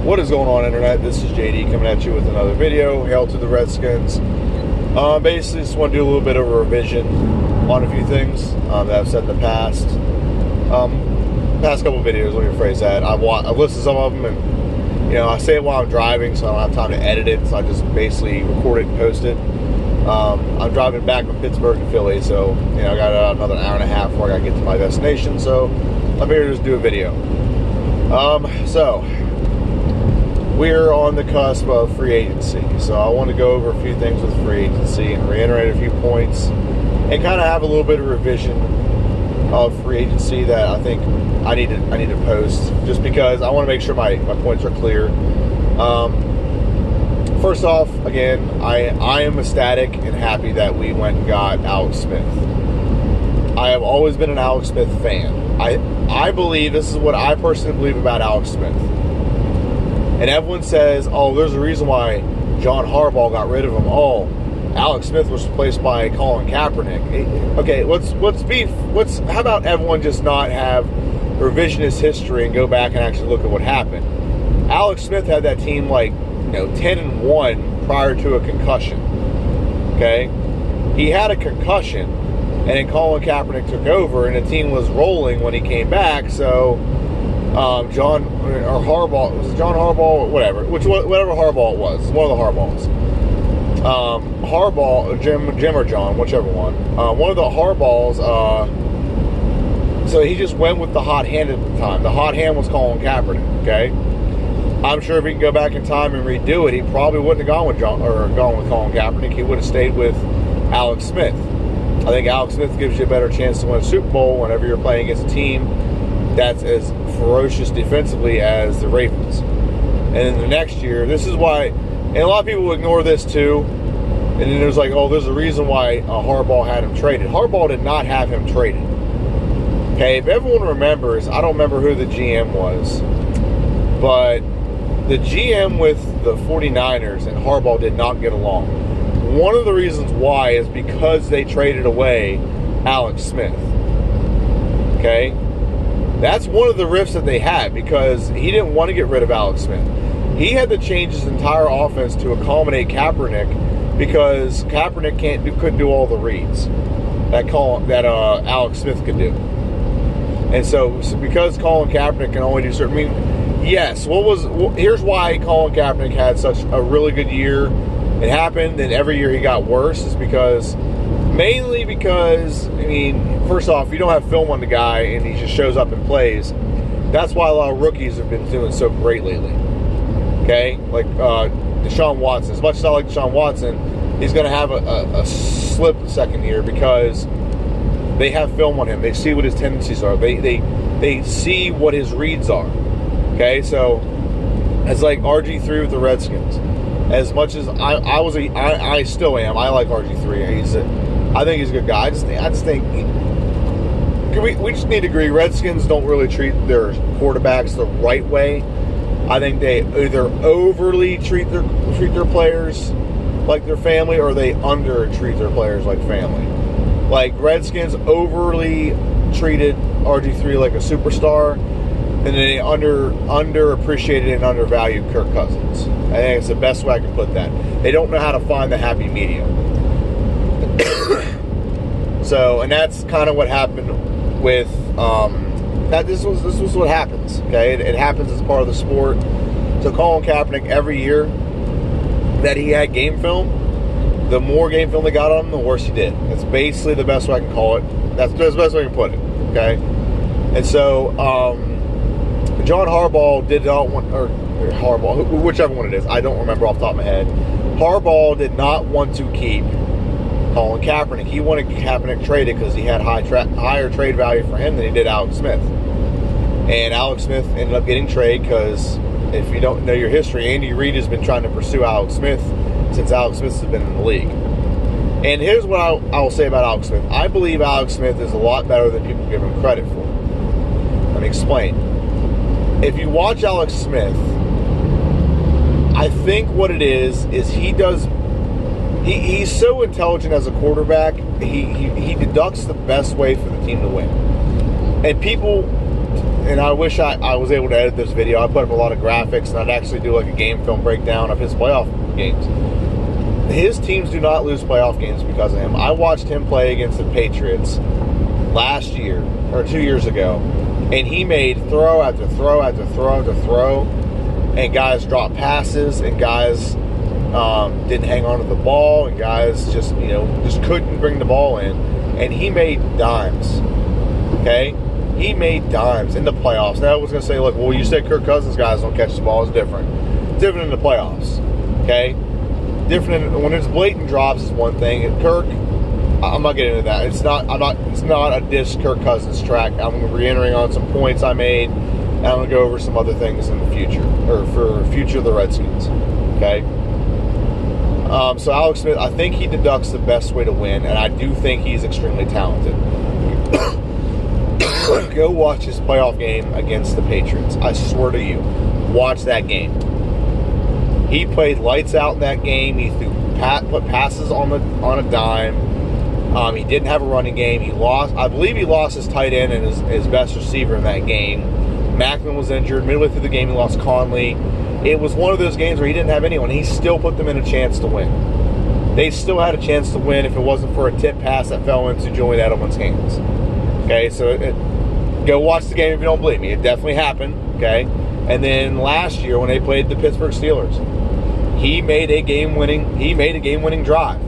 What is going on, Internet? This is JD coming at you with another video. Hail to the Redskins. Basically, just want to do a little bit of a revision on a few things that I've said in the past. Past couple videos, let me rephrase that. I've listed some of them, and I say it while I'm driving, so I don't have time to edit it. So I just basically record it and post it. I'm driving back from Pittsburgh to Philly, so I got another hour and a half before I got to get to my destination. So I'm here to just do a video. So we're on the cusp of free agency, so I want to go over a few things with free agency and reiterate a few points and kind of have a little bit of revision of free agency that I think I need to post, just because I want to make sure my points are clear. First off, again, I am ecstatic and happy that we went and got Alex Smith. I have always been an Alex Smith fan. I believe, this is what I personally believe about Alex Smith. And everyone says, oh, there's a reason why John Harbaugh got rid of him. Oh, Alex Smith was replaced by Colin Kaepernick. Okay, how about everyone just not have revisionist history and go back and actually look at what happened? Alex Smith had that team 10-1 prior to a concussion. Okay? He had a concussion, and then Colin Kaepernick took over, and the team was rolling when he came back, so John Harbaugh, whatever Harbaugh it was, one of the Harbaughs. Harbaugh, Jim or John, whichever one. One of the Harbaughs, so he just went with the hot hand at the time. The hot hand was Colin Kaepernick, okay? I'm sure if he could go back in time and redo it, he probably wouldn't have gone with Colin Kaepernick. He would have stayed with Alex Smith. I think Alex Smith gives you a better chance to win a Super Bowl whenever you're playing against a team that's as ferocious defensively as the Ravens. And then the next year, this is why, and a lot of people ignore this too, and then there's there's a reason why Harbaugh had him traded. Harbaugh did not have him traded. Okay, if everyone remembers, I don't remember who the GM was, but the GM with the 49ers and Harbaugh did not get along. One of the reasons why is because they traded away Alex Smith. Okay? That's one of the rifts that they had, because he didn't want to get rid of Alex Smith. He had to change his entire offense to accommodate Kaepernick, because Kaepernick couldn't do all the reads that Alex Smith could do. And so because Colin Kaepernick can only do certain... yes, here's why Colin Kaepernick had such a really good year. It happened, and every year he got worse, is mainly because, first off, you don't have film on the guy and he just shows up and plays. That's why a lot of rookies have been doing so great lately. Okay? Like Deshaun Watson. As much as I like Deshaun Watson, he's going to have a slip second year because they have film on him. They see what his tendencies are. They see what his reads are. Okay? So, it's like RG3 with the Redskins. As much as I still am, I like RG3. I think he's a good guy. I just think we just need to agree. Redskins don't really treat their quarterbacks the right way. I think they either overly treat their players like their family, or they under treat their players like family. Like Redskins overly treated RG3 like a superstar, and then they underappreciated and undervalued Kirk Cousins. I think it's the best way I can put that. They don't know how to find the happy medium. So, and that's kind of what happened with this was what happens. Okay, it happens as part of the sport. So Colin Kaepernick, every year that he had game film, the more game film they got on him, the worse he did. That's basically the best way I can call it. That's the best way I can put it. Okay, and so John Harbaugh did not want, or Harbaugh, whichever one it is, I don't remember off the top of my head. Harbaugh did not want to keep Colin Kaepernick. He wanted Kaepernick traded because he had higher trade value for him than he did Alex Smith. And Alex Smith ended up getting traded because, if you don't know your history, Andy Reid has been trying to pursue Alex Smith since Alex Smith has been in the league. And here's what I will say about Alex Smith. I believe Alex Smith is a lot better than people give him credit for. Let me explain. If you watch Alex Smith, I think what it is he's so intelligent as a quarterback, he deducts the best way for the team to win. And people, and I wish I was able to edit this video. I put up a lot of graphics, and I'd actually do like a game film breakdown of his playoff games. His teams do not lose playoff games because of him. I watched him play against the Patriots last year, or 2 years ago, and he made throw after throw after throw after throw, and guys dropped passes, and guys didn't hang on to the ball, and guys just couldn't bring the ball in, and he made dimes. Okay, he made dimes in the playoffs. Now I was going to say, look, well, you said Kirk Cousins guys don't catch the ball. It's different. It's different in the playoffs. Okay, different when it's blatant drops is one thing. And Kirk, I'm not getting into that. It's not a diss Kirk Cousins track. I'm reentering on some points I made, and I'm going to go over some other things in the future, or for future of the Redskins. Okay. So Alex Smith, I think he deducts the best way to win, and I do think he's extremely talented. Go watch his playoff game against the Patriots. I swear to you, watch that game. He played lights out in that game. He put passes on a dime. He didn't have a running game. I believe he lost his tight end and his best receiver in that game. Macklin was injured. Midway through the game, he lost Conley. It was one of those games where he didn't have anyone. He still put them in a chance to win. They still had a chance to win if it wasn't for a tip pass that fell into Julian Edelman's hands. Okay, so go watch the game if you don't believe me. It definitely happened. Okay, and then last year when they played the Pittsburgh Steelers, he made a game-winning drive.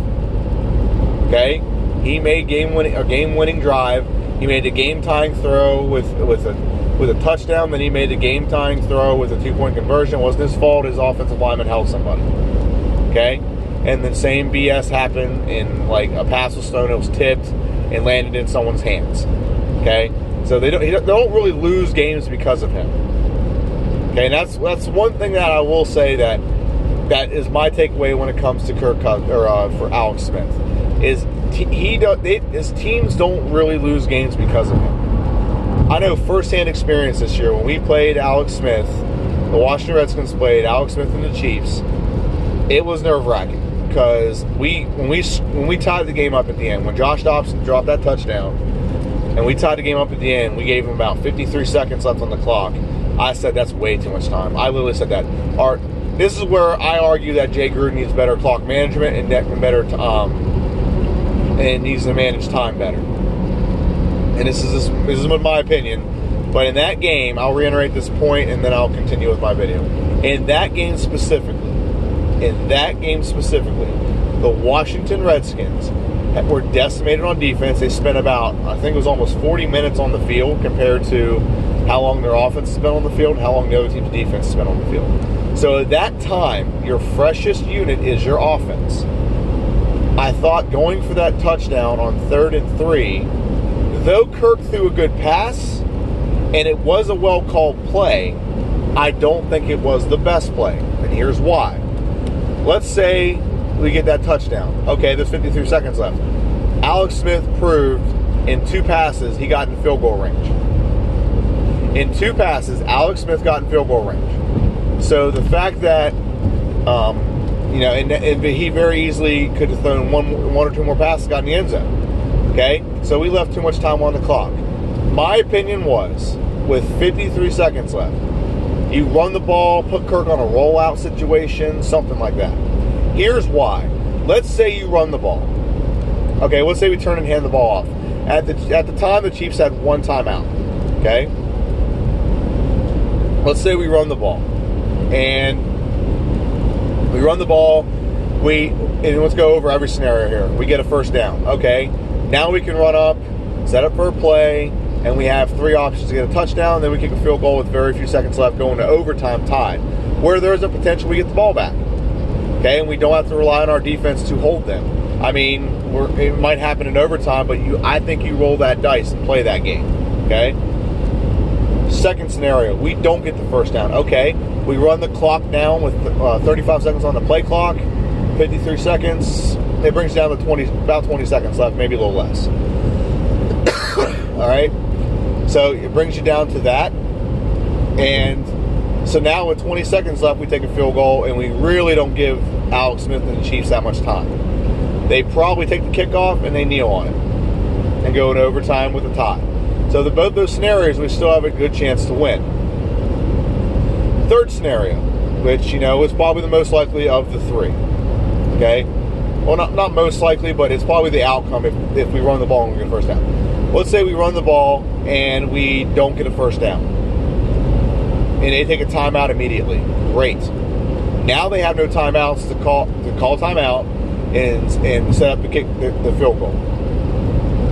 Okay, he made a game-winning drive. He made a game-tying throw with a touchdown. Then he made a game-tying throw with a 2-point conversion. It wasn't his fault. His offensive lineman held somebody. Okay, and then same BS happened in like a pass was thrown. It was tipped and landed in someone's hands. Okay, so they don't really lose games because of him. Okay, and that's one thing that I will say that is my takeaway when it comes to Kirk Cousins, or for Alex Smith, is his teams don't really lose games because of him. I know firsthand experience this year when we played Alex Smith, the Washington Redskins played Alex Smith and the Chiefs. It was nerve-wracking because when we tied the game up at the end, when Josh Dobson dropped that touchdown, and we tied the game up at the end, we gave him about 53 seconds left on the clock. I said that's way too much time. I literally said that. This is where I argue that Jay Gruden needs better clock management and needs to manage time better. And this is my opinion. But in that game, I'll reiterate this point and then I'll continue with my video. In that game specifically, the Washington Redskins were decimated on defense. They spent about, I think it was almost 40 minutes on the field compared to how long their offense has been on the field and how long the other team's defense has been on the field. So at that time, your freshest unit is your offense. I thought going for that touchdown on 3rd and 3, though Kirk threw a good pass and it was a well-called play, I don't think it was the best play. And here's why. Let's say we get that touchdown. Okay, there's 53 seconds left. Alex Smith proved in 2 passes he got in field goal range. In 2 passes, Alex Smith got in field goal range. So the fact that, and he very easily could have thrown one or two more passes, got in the end zone. Okay? So we left too much time on the clock. My opinion was, with 53 seconds left, you run the ball, put Kirk on a rollout situation, something like that. Here's why. Let's say you run the ball. Okay, let's say we turn and hand the ball off. At the time, the Chiefs had 1 timeout. Okay? Let's say we run the ball. And we run the ball. And let's go over every scenario here. We get a first down. Okay? Now we can run up, set up for a play, and we have 3 options to get a touchdown. Then we kick a field goal with very few seconds left, going to overtime tied. Where there's a potential we get the ball back. Okay, and we don't have to rely on our defense to hold them. I mean, it might happen in overtime, but I think you roll that dice and play that game. Okay? Second scenario, we don't get the first down. Okay, we run the clock down with 35 seconds on the play clock, 53 seconds. It brings down to about 20 seconds left, maybe a little less. All right? So it brings you down to that. And so now with 20 seconds left, we take a field goal, and we really don't give Alex Smith and the Chiefs that much time. They probably take the kickoff, and they kneel on it and go into overtime with a tie. So both those scenarios, we still have a good chance to win. Third scenario, which, is probably the most likely of the three. Okay? Well, not most likely, but it's probably the outcome if we run the ball and we get a first down. Let's say we run the ball and we don't get a first down. And they take a timeout immediately. Great. Now they have no timeouts to call timeout and set up the field goal.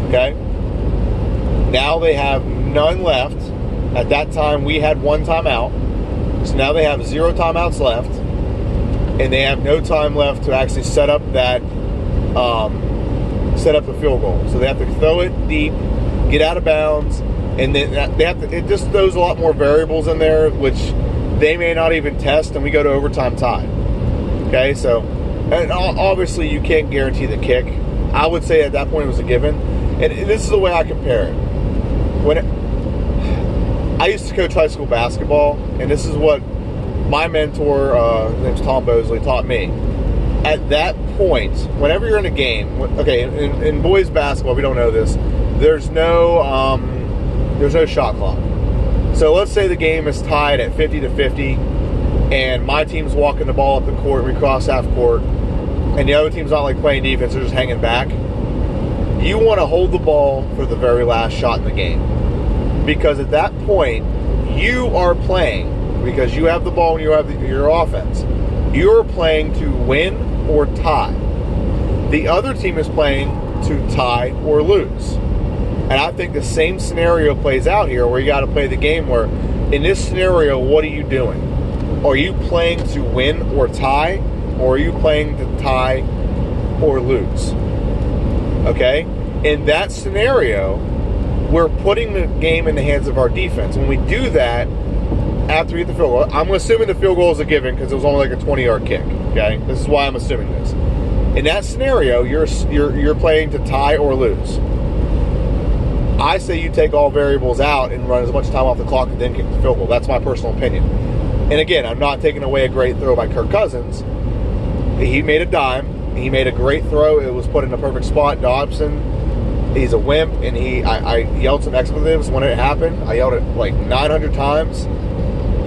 Okay? Now they have none left. At that time, we had one timeout. So now they have 0 timeouts left. And they have no time left to actually set up the field goal. So they have to throw it deep, get out of bounds, and then it just throws a lot more variables in there, which they may not even test, and we go to overtime tie. Okay, so and obviously you can't guarantee the kick. I would say at that point it was a given. And this is the way I compare it. I used to coach high school basketball, and this is what my mentor, his name's Tom Bosley, taught me. At that point, whenever you're in a game, okay, in boys basketball, if you don't know this, there's no shot clock. So let's say the game is tied at 50-50, and my team's walking the ball up the court, we cross half court, and the other team's not like playing defense, they're just hanging back. You want to hold the ball for the very last shot in the game. Because at that point, you are playing, because you have the ball and you have your offense, you're playing to win or tie. The other team is playing to tie or lose. And I think the same scenario plays out here, where you got to play the game where, in this scenario, what are you doing? Are you playing to win or tie, or are you playing to tie or lose? Okay? In that scenario, we're putting the game in the hands of our defense. When we do that, after we get the field goal, I'm assuming the field goal is a given because it was only like a 20-yard kick. Okay? This is why I'm assuming this. In that scenario, you're playing to tie or lose. I say you take all variables out and run as much time off the clock and then kick the field goal. That's my personal opinion. And again, I'm not taking away a great throw by Kirk Cousins. He made a dime. He made a great throw. It was put in a perfect spot. Dobson, he's a wimp, and I yelled some expletives when it happened. I yelled it like 900 times.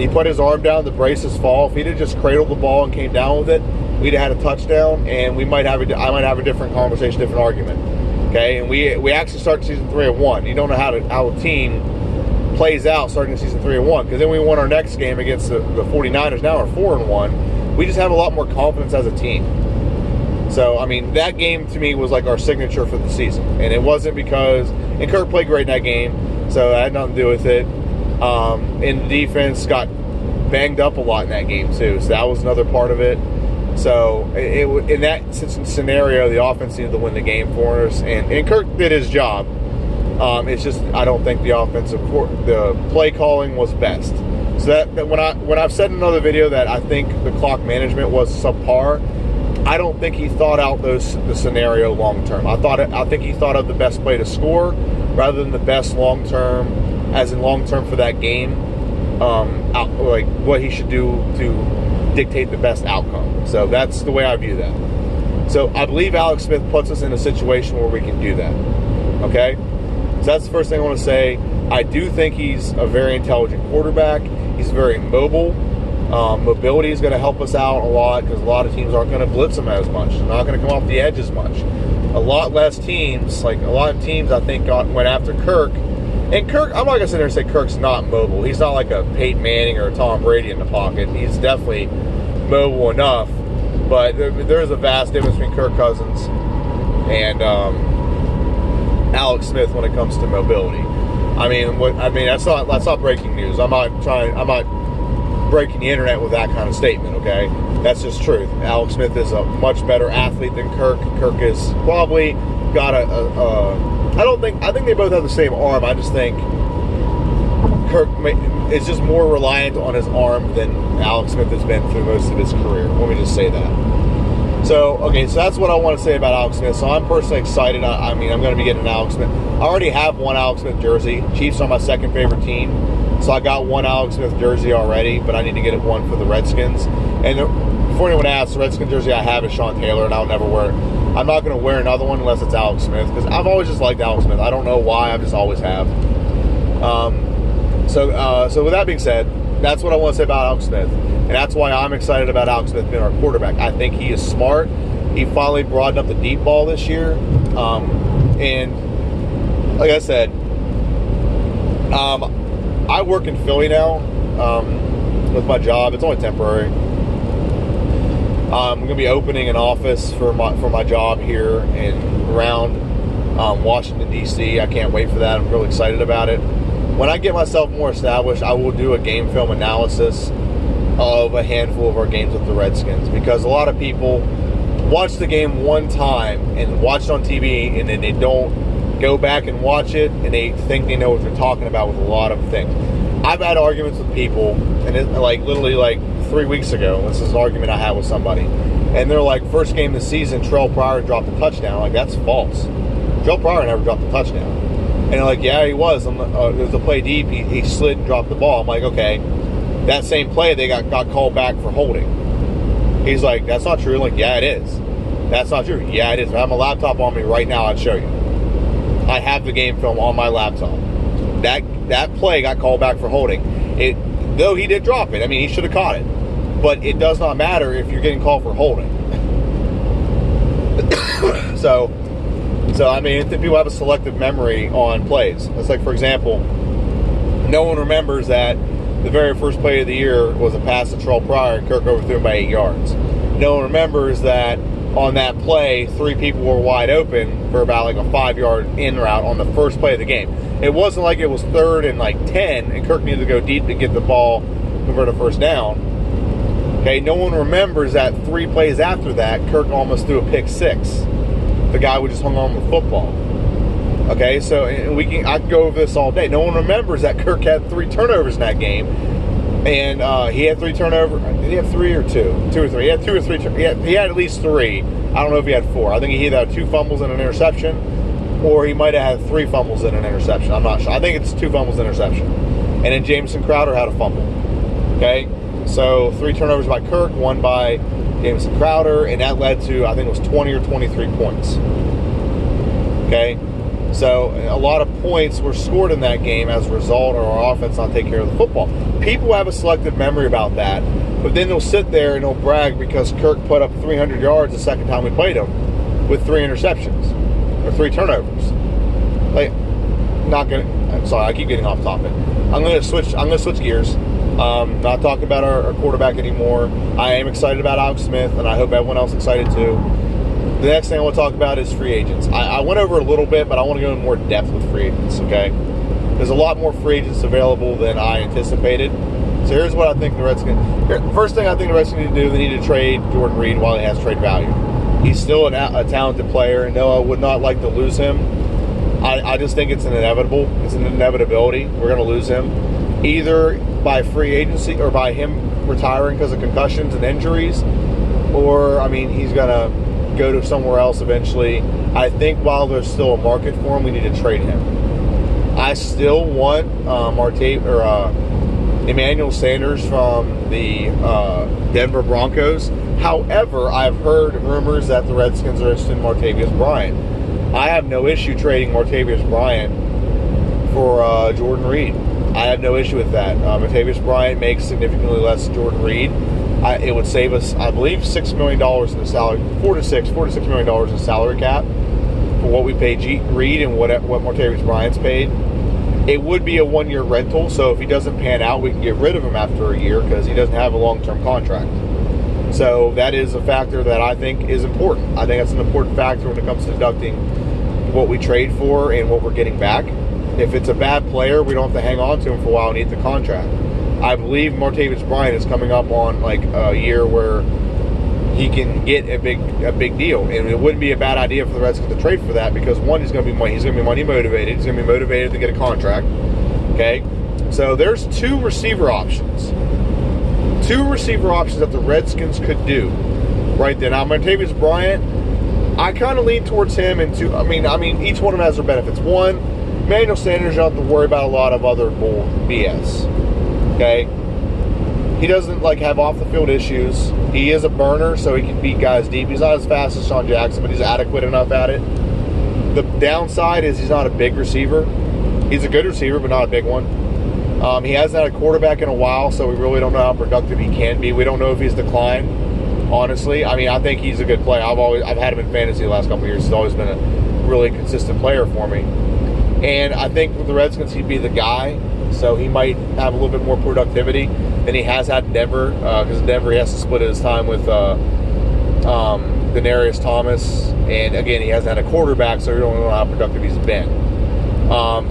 He put his arm down to brace his fall. If he'd have just cradled the ball and came down with it, we'd have had a touchdown, and I might have a different conversation, different argument. Okay, and we actually start season 3-1. You don't know how a team plays out starting season 3-1, because then we won our next game against the 49ers. Now we're 4-1. We just have a lot more confidence as a team. So, I mean, that game to me was like our signature for the season. And it wasn't because, and Kirk played great in that game, so that had nothing to do with it. And the defense got banged up a lot in that game too, so that was another part of it. So, in that scenario, the offense needed to win the game for us, and Kirk did his job. It's just, I don't think the the play calling was best. So that when I've said in another video that I think the clock management was subpar, I don't think he thought out the scenario long term. I think he thought of the best play to score rather than the best long term, as in long term for that game. Like what he should do to dictate the best outcome. So that's the way I view that. So I believe Alex Smith puts us in a situation where we can do that. Okay? So that's the first thing I want to say. I do think he's a very intelligent quarterback. He's very mobile. Mobility is going to help us out a lot, because a lot of teams aren't going to blitz him as much. They're not going to come off the edge as much. A lot of teams, I think, went after Kirk. And Kirk, I'm not going to sit there and say Kirk's not mobile. He's not like a Peyton Manning or a Tom Brady in the pocket. He's definitely mobile enough. But there's a vast difference between Kirk Cousins and Alex Smith when it comes to mobility. That's not breaking news. I'm not breaking the internet with that kind of statement, okay? That's just truth. Alex Smith is a much better athlete than Kirk. Kirk is probably got I think they both have the same arm. I just think Kirk is just more reliant on his arm than Alex Smith has been through most of his career. Let me just say that. So that's what I want to say about Alex Smith. So I'm personally excited. I'm going to be getting an Alex Smith. I already have one Alex Smith jersey. Chiefs are my second favorite team. So I got one Alex Smith jersey already, but I need to get one for the Redskins. And before anyone asks, the Redskins jersey I have is Sean Taylor, and I'll never wear it. I'm not going to wear another one unless it's Alex Smith, because I've always just liked Alex Smith. I don't know why, I just always have. So with that being said, that's what I want to say about Alex Smith. And that's why I'm excited about Alex Smith being our quarterback. I think he is smart. He finally broadened up the deep ball this year. And like I said, I work in Philly now with my job. It's only temporary. I'm going to be opening an office for my job here and around Washington, D.C. I can't wait for that. I'm really excited about it. When I get myself more established, I will do a game film analysis of a handful of our games with the Redskins, because a lot of people watch the game one time and watch it on TV, and then they don't go back and watch it, and they think they know what they're talking about with a lot of things. I've had arguments with people, and it, literally 3 weeks ago, this is an argument I had with somebody, and they're like, first game of the season, Terrell Pryor dropped a touchdown. Like, that's false. Terrell Pryor never dropped a touchdown. And they're like, yeah, he was. There was a play deep. He slid and dropped the ball. I'm like, okay. That same play, they got called back for holding. He's like, that's not true. I'm like, yeah, it is. That's not true. Yeah, it is. If I have my laptop on me right now, I'd show you. I have the game film on my laptop. That play got called back for holding. Though he did drop it. I mean, he should have caught it. But it does not matter if you're getting called for holding. So I mean, people have a selective memory on plays. It's like, for example, no one remembers that the very first play of the year was a pass to Terrell Pryor and Kirk overthrew him by 8 yards. No one remembers that on that play, 3 people were wide open for about a 5-yard in route on the first play of the game. It wasn't like it was 3rd and 10 and Kirk needed to go deep to get the ball, convert a first down. Okay, no one remembers that 3 plays after that, Kirk almost threw a pick 6. The guy would just hung on with football. Okay, so I can go over this all day. No one remembers that Kirk had 3 turnovers in that game, and he had 3 turnovers. Did he have 3 or 2? 2 or 3. He had 2 or 3. He had at least 3. I don't know if he had 4. I think he either had 2 fumbles and an interception, or he might have had 3 fumbles and an interception. I'm not sure. I think it's 2 fumbles and interception. And then Jamison Crowder had a fumble. Okay, so 3 turnovers by Kirk, 1 by Jamison Crowder, and that led to, I think it was 20 or 23 points. Okay, so a lot of points were scored in that game as a result of our offense not taking care of the football. People have a selective memory about that, but then they'll sit there and they'll brag because Kirk put up 300 yards the second time we played him with 3 interceptions or 3 turnovers. I'm sorry, I keep getting off topic. I'm gonna switch gears. Not talking about our quarterback anymore. I am excited about Alex Smith, and I hope everyone else is excited too. The next thing I want to talk about is free agents. I went over a little bit, but I want to go in more depth with free agents, okay? There's a lot more free agents available than I anticipated. So here's what I think the Redskins... First thing I think the Redskins need to do, they need to trade Jordan Reed while he has trade value. He's still a talented player, and no, I would not like to lose him. I just think it's inevitable. It's an inevitability. We're going to lose him. Either by free agency or by him retiring because of concussions and injuries, or, I mean, he's going to go to somewhere else eventually. I think while there's still a market for him, we need to trade him. I still want Emmanuel Sanders from the Denver Broncos. However, I've heard rumors that the Redskins are interested in Martavis Bryant. I have no issue trading Martavis Bryant for Jordan Reed. I have no issue with that. Martavis Bryant makes significantly less than Jordan Reed. It would save us, I believe, $6 million in the salary, $4 to $6 million in salary cap for what we pay Reed and what Martavis Bryant's paid. It would be a 1-year rental, so if he doesn't pan out, we can get rid of him after a year because he doesn't have a long-term contract. So that is a factor that I think is important. I think that's an important factor when it comes to deducting what we trade for and what we're getting back. If it's a bad player, we don't have to hang on to him for a while and eat the contract. I believe Martavis Bryant is coming up on like a year where he can get a big deal, and it wouldn't be a bad idea for the Redskins to trade for that because one, he's going to be money motivated. He's going to be motivated to get a contract. Okay, so there's 2 receiver options. 2 receiver options that the Redskins could do right there. Now, Martavis Bryant, I kind of lean towards him, and I mean, each one of them has their benefits. One, Emmanuel Sanders, you don't have to worry about a lot of other bull BS. Okay, he doesn't have off the field issues. He is a burner, so he can beat guys deep. He's not as fast as Sean Jackson, but he's adequate enough at it. The downside is he's not a big receiver. He's a good receiver, but not a big one. He hasn't had a quarterback in a while, so we really don't know how productive he can be. We don't know if he's declined, honestly. I mean, I think he's a good player. I've had him in fantasy the last couple of years. He's always been a really consistent player for me. And I think with the Redskins, he'd be the guy. So he might have a little bit more productivity than he has had in Denver. Because in Denver, he has to split his time with Denarius Thomas. And again, he hasn't had a quarterback, so we don't know how productive he's been.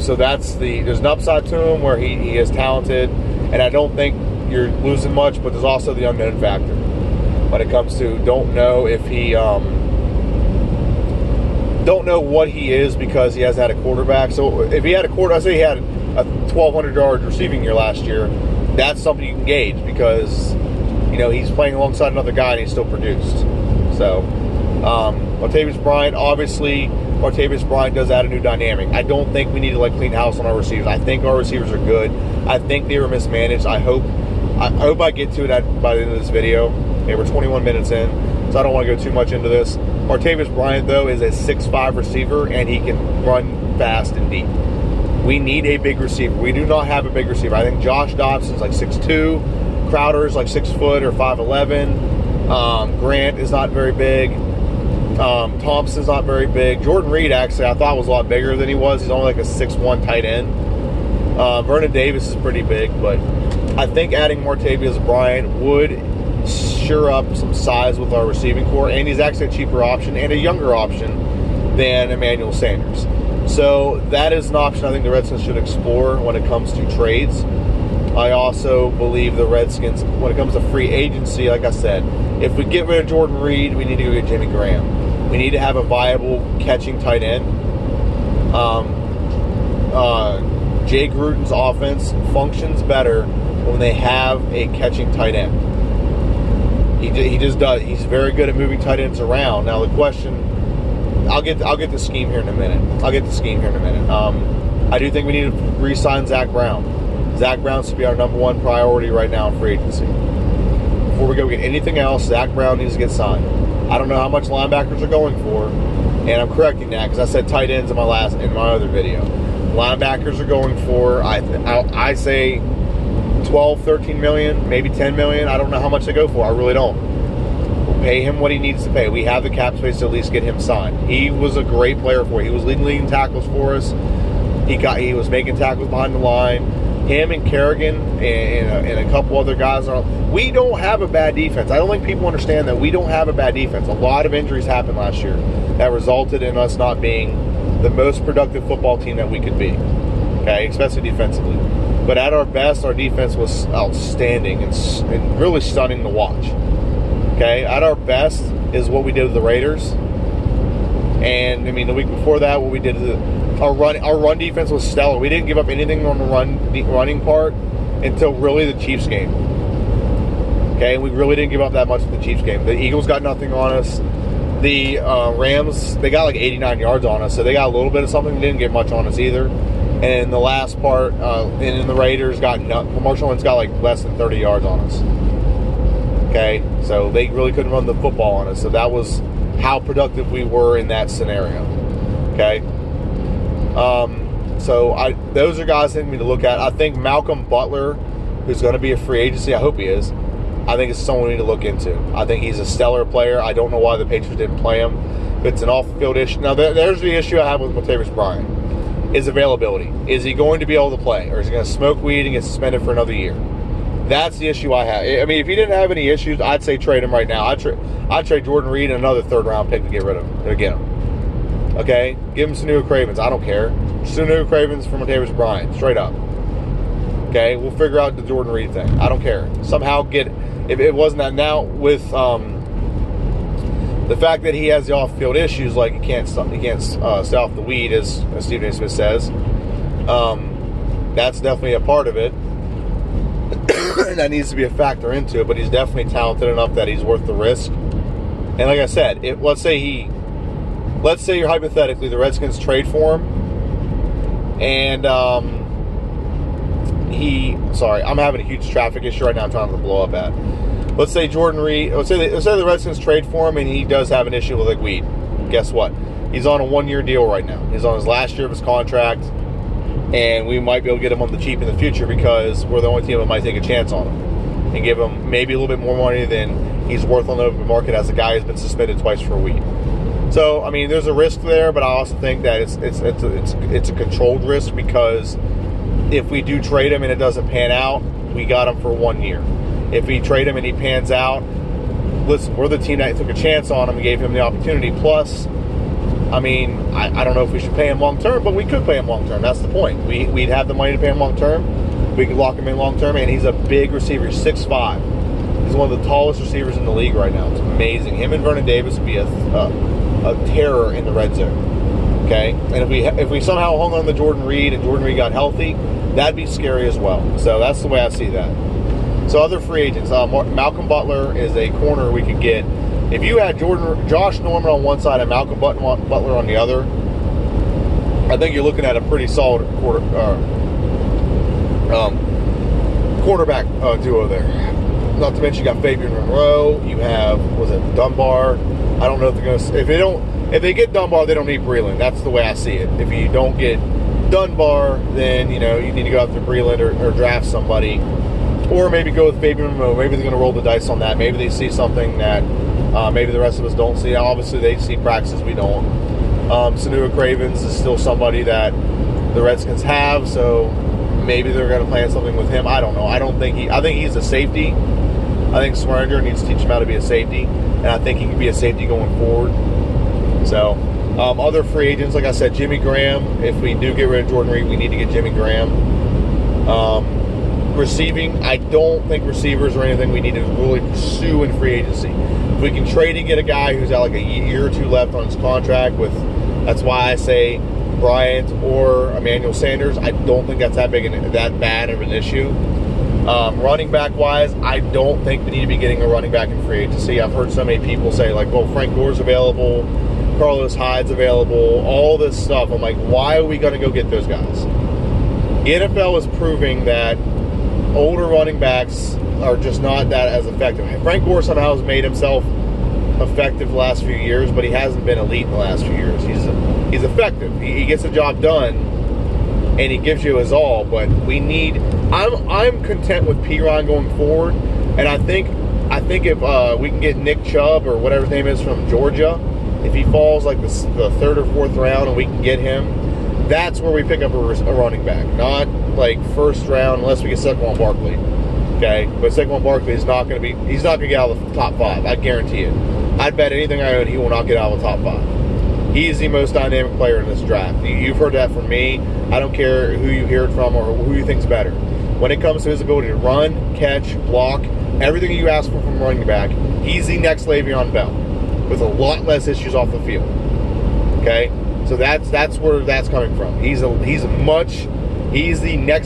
So there's an upside to him where he is talented. And I don't think you're losing much, but there's also the unknown factor. When it comes to don't know if he... don't know what he is because he hasn't had a quarterback. So if he had a quarterback, I say he had a 1,200-yard receiving year last year, that's something you can gauge because, he's playing alongside another guy and he still produced. So, Martavis Bryant, obviously, Martavis Bryant does add a new dynamic. I don't think we need to clean house on our receivers. I think our receivers are good. I think they were mismanaged. I hope I get to it by the end of this video. Okay, we're 21 minutes in, so I don't want to go too much into this. Martavis Bryant, though, is a 6'5 receiver, and he can run fast and deep. We need a big receiver. We do not have a big receiver. I think Josh Dobson's like 6'2". Crowder's like 6 foot or 5'11". Grant is not very big. Thompson's not very big. Jordan Reed, actually, I thought was a lot bigger than he was. He's only like a 6'1 tight end. Vernon Davis is pretty big, but I think adding Martavis Bryant would sure up some size with our receiving core, and he's actually a cheaper option and a younger option than Emmanuel Sanders. So that is an option I think the Redskins should explore when it comes to trades. I also believe the Redskins, when it comes to free agency, like I said, if we get rid of Jordan Reed, we need to go get Jimmy Graham. We need to have a viable catching tight end. Jay Gruden's offense functions better when they have a catching tight end. He just does. He's very good at moving tight ends around. Now the question, I'll get the scheme here in a minute. I do think we need to re-sign Zach Brown. Zach Brown should be our number one priority right now in free agency. Before we go get anything else, Zach Brown needs to get signed. I don't know how much linebackers are going for, and I'm correcting that because I said tight ends in my other video. Linebackers are going for I say 12, 13 million, maybe 10 million. I don't know how much they go for. I really don't. We'll pay him what he needs to pay. We have the cap space to at least get him signed. He was a great player for us. He was leading tackles for us. He was making tackles behind the line. Him and Kerrigan and a couple other guys. We don't have a bad defense. I don't think people understand that we don't have a bad defense. A lot of injuries happened last year that resulted in us not being the most productive football team that we could be. Okay, especially defensively. But at our best, our defense was outstanding and really stunning to watch. Okay, at our best is what we did with the Raiders. And, I mean, the week before that, what we did, our run defense was stellar. We didn't give up anything on the running part until really the Chiefs game. Okay, we really didn't give up that much in the Chiefs game. The Eagles got nothing on us. The Rams, they got like 89 yards on us, so they got a little bit of something. They didn't get much on us either. And the last part, and then the Raiders Marshall Lynch got like less than 30 yards on us. Okay, so they really couldn't run the football on us. So that was how productive we were in that scenario. Okay, so those are guys that need to look at. I think Malcolm Butler, who's going to be a free agency, I hope he is. I think it's someone we need to look into. I think he's a stellar player. I don't know why the Patriots didn't play him. It's an off-field issue. Now, there's the issue I have with Martavis Bryant. Is availability. Is he going to be able to play? Or is he going to smoke weed and get suspended for another year? That's the issue I have. I mean, if he didn't have any issues, I'd say trade him right now. I'd trade Jordan Reed and another third-round pick to get rid of him, to get him. Okay? Give him Sanu Cravens. I don't care. Sanu Cravens for Martavis Bryant. Straight up. Okay? We'll figure out the Jordan Reed thing. I don't care. Somehow if it wasn't that now with the fact that he has the off-field issues, like he can't stay off the weed, as Stephen A. Smith says, that's definitely a part of it. That needs to be a factor into it, but he's definitely talented enough that he's worth the risk. And like I said, let's say hypothetically the Redskins trade for him, and I'm having a huge traffic issue right now. I'm trying to blow up at. Let's say Jordan Reed. Let's say the Redskins trade for him, and he does have an issue with like weed. Guess what? He's on a 1-year deal right now. He's on his last year of his contract. and we might be able to get him on the cheap in the future because we're the only team that might take a chance on him and give him maybe a little bit more money than he's worth on the open market as a guy who's been suspended twice for a week. So, I mean, there's a risk there, but I also think that it's a controlled risk because if we do trade him and it doesn't pan out, we got him for 1 year. If we trade him and he pans out, listen, we're the team that took a chance on him and gave him the opportunity. Plus, I mean, I don't know if we should pay him long term, but we could pay him long term. That's the point. We'd have the money to pay him long term. We could lock him in long term, and he's a big receiver. He's 6'5". He's one of the tallest receivers in the league right now. It's amazing. Him and Vernon Davis would be a terror in the red zone. Okay, and if we somehow hung on to Jordan Reed and Jordan Reed got healthy, that'd be scary as well. So that's the way I see that. So other free agents, Malcolm Butler is a corner we could get. If you had Josh Norman on one side and Malcolm Butler on the other, I think you're looking at a pretty solid quarterback duo there. Not to mention you got Fabian Monroe. You have Dunbar. I don't know if they're going to. If they get Dunbar, they don't need Breeland. That's the way I see it. If you don't get Dunbar, then you need to go after Breeland or draft somebody, or maybe go with Fabian Monroe. Maybe they're going to roll the dice on that. Maybe they see something that maybe the rest of us don't see. Obviously, they see practices we don't. Sanua Cravens is still somebody that the Redskins have, so maybe they're going to plan something with him. I don't know. I think he's a safety. I think Swearinger needs to teach him how to be a safety, and I think he can be a safety going forward. So, other free agents, like I said, Jimmy Graham. If we do get rid of Jordan Reed, we need to get Jimmy Graham. Receiving, I don't think receivers are anything we need to really pursue in free agency. If we can trade and get a guy who's got like a year or two left on his contract that's why I say Bryant or Emmanuel Sanders. I don't think that's that bad of an issue. Running back wise, I don't think we need to be getting a running back in free agency. I've heard so many people say like, well, Frank Gore's available, Carlos Hyde's available, all this stuff. I'm like, why are we going to go get those guys? The NFL is proving that older running backs are just not that as effective. Frank Gore somehow has made himself effective the last few years, but he hasn't been elite in the last few years. He's effective. He gets the job done, and he gives you his all. But I'm content with Perine going forward, and I think if we can get Nick Chubb or whatever his name is from Georgia, if he falls like the third or fourth round and we can get him, that's where we pick up a running back. Not like first round unless we get Saquon Barkley. Okay, but Saquon Barkley is not going to he's not going to get out of the top 5. I guarantee it. I'd bet anything I own he will not get out of the top 5. He is the most dynamic player in this draft. You've heard that from me. I don't care who you hear it from or who you think's better. When it comes to his ability to run, catch, block, everything you ask for from a running back, he's the next Le'Veon Bell with a lot less issues off the field. Okay, so that's where that's coming from. He's the next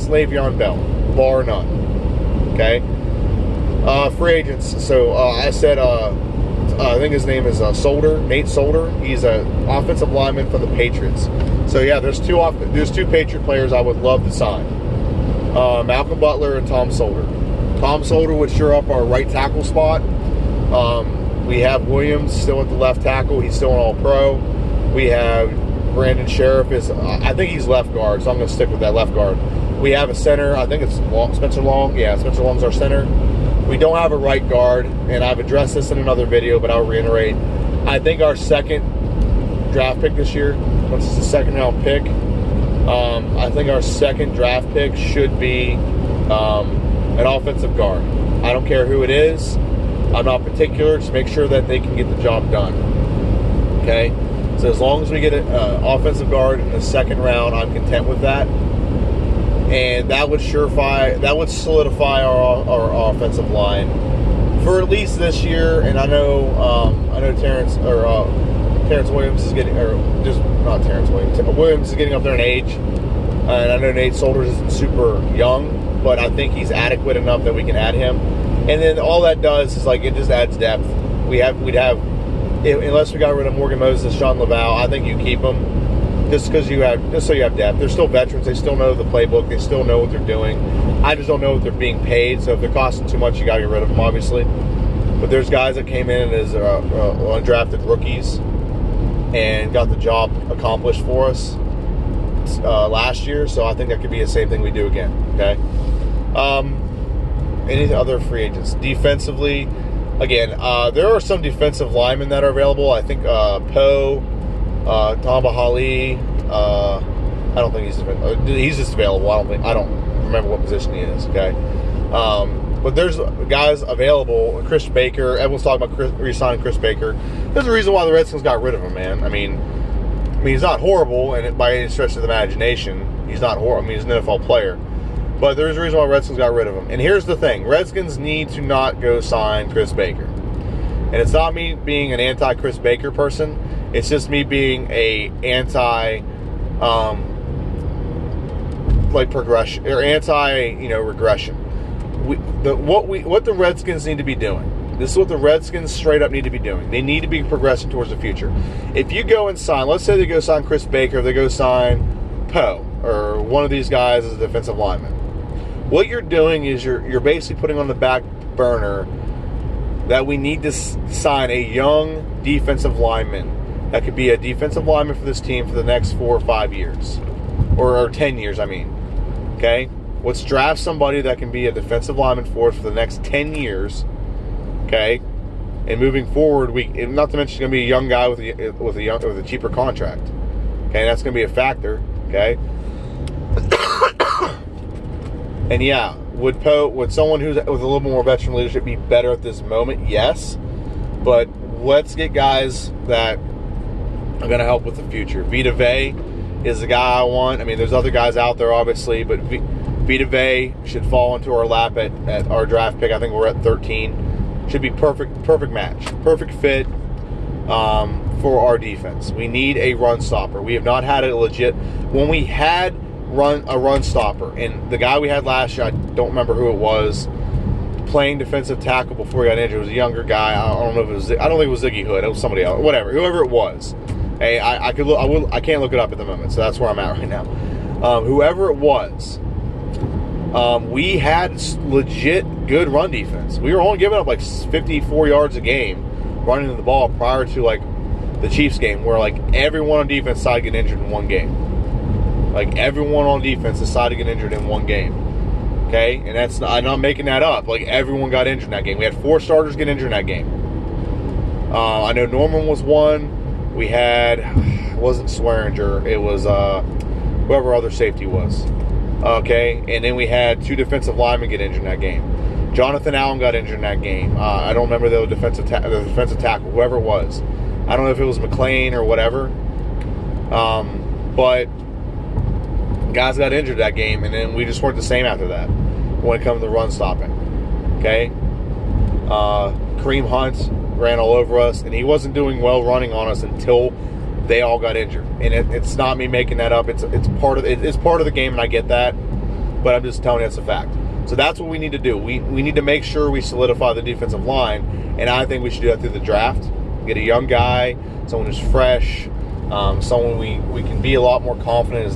Le'Veon Bell, bar none. Okay, free agents. So I said, I think his name is Nate Solder. He's an offensive lineman for the Patriots. So yeah, there's two Patriot players I would love to sign: Malcolm Butler and Tom Solder. Tom Solder would sure up our right tackle spot. We have Williams still at the left tackle. He's still an All-Pro. We have Brandon Sheriff I think he's left guard, so I'm going to stick with that left guard. We have a center. I think it's Spencer Long. Yeah, Spencer Long's our center. We don't have a right guard, and I've addressed this in another video, but I'll reiterate. I think our second draft pick this year, once it's a second-round pick, I think our second draft pick should be an offensive guard. I don't care who it is. I'm not particular. Just make sure that they can get the job done. Okay? So as long as we get an offensive guard in the second round, I'm content with that. And that would solidify our offensive line for at least this year. And I know Terrence Williams is getting, or just not Terrence Williams. Williams is getting up there in age, and I know Nate Solder isn't super young, but I think he's adequate enough that we can add him. And then all that does is it just adds depth. We'd have unless we got rid of Morgan Moses, Sean Laval, I think you keep them. Just so you have depth. They're still veterans. They still know the playbook. They still know what they're doing. I just don't know what they're being paid. So if they're costing too much, you got to get rid of them, obviously. But there's guys that came in as undrafted rookies and got the job accomplished for us. last year, so I think that could be the same thing we do again. Okay. Any other free agents defensively? Again, there are some defensive linemen that are available. I think Poe, Tamba Hali. I don't think he's just available. I don't remember what position he is. Okay. But there's guys available. Chris Baker. Everyone's talking about re-signing Chris Baker. There's a reason why the Redskins got rid of him, man. I mean, he's not horrible, and by any stretch of the imagination, he's not horrible. I mean, he's an NFL player. But there's a reason why Redskins got rid of him. And here's the thing. Redskins need to not go sign Chris Baker. And it's not me being an anti-Chris Baker person. It's just me being a anti, progression, or regression. What the Redskins need to be doing. This is what the Redskins straight up need to be doing. They need to be progressing towards the future. If you go and sign, let's say they go sign Chris Baker, they go sign Poe, or one of these guys as a defensive lineman. What you're doing is you're basically putting on the back burner that we need to sign a young defensive lineman that could be a defensive lineman for this team for the next 4 or 5 years. Or 10 years, I mean. Okay? Let's draft somebody that can be a defensive lineman for us for the next 10 years. Okay? And moving forward, not to mention he's going to be a young guy with a cheaper contract. Okay? That's going to be a factor. Okay? And yeah, would someone who's with a little more veteran leadership be better at this moment? Yes. But let's get guys that are going to help with the future. Vita Vea is the guy I want. I mean, there's other guys out there, obviously, but Vita Vea should fall into our lap at our draft pick. I think we're at 13. Should be perfect match. Perfect fit for our defense. We need a run stopper. We have not had a legit... When we had a run stopper, and the guy we had last year, I don't remember who it was, playing defensive tackle before he got injured. It was a younger guy. I don't think it was Ziggy Hood. It was somebody else. Whatever. Whoever it was. Hey, I can't look it up at the moment, so that's where I'm at right now. Whoever it was, we had legit good run defense. We were only giving up like 54 yards a game running the ball prior to the Chiefs game, where everyone on defense decided to get injured in one game. Everyone on defense decided to get injured in one game. Okay? And I'm not making that up. Everyone got injured in that game. We had 4 starters get injured in that game. I know Norman was one. We had, it wasn't Swearinger. It was whoever other safety was. Okay? And then we had 2 defensive linemen get injured in that game. Jonathan Allen got injured in that game. I don't remember the defensive tackle, whoever it was. I don't know if it was McLean or whatever. But guys got injured that game, and then we just weren't the same after that when it comes to run stopping. Okay? Kareem Hunt ran all over us, and he wasn't doing well running on us until they all got injured. And it's not me making that up. It's part of the game, and I get that. But I'm just telling you that's a fact. So that's what we need to do. We need to make sure we solidify the defensive line, and I think we should do that through the draft. Get a young guy, someone who's fresh, someone we can be a lot more confident in his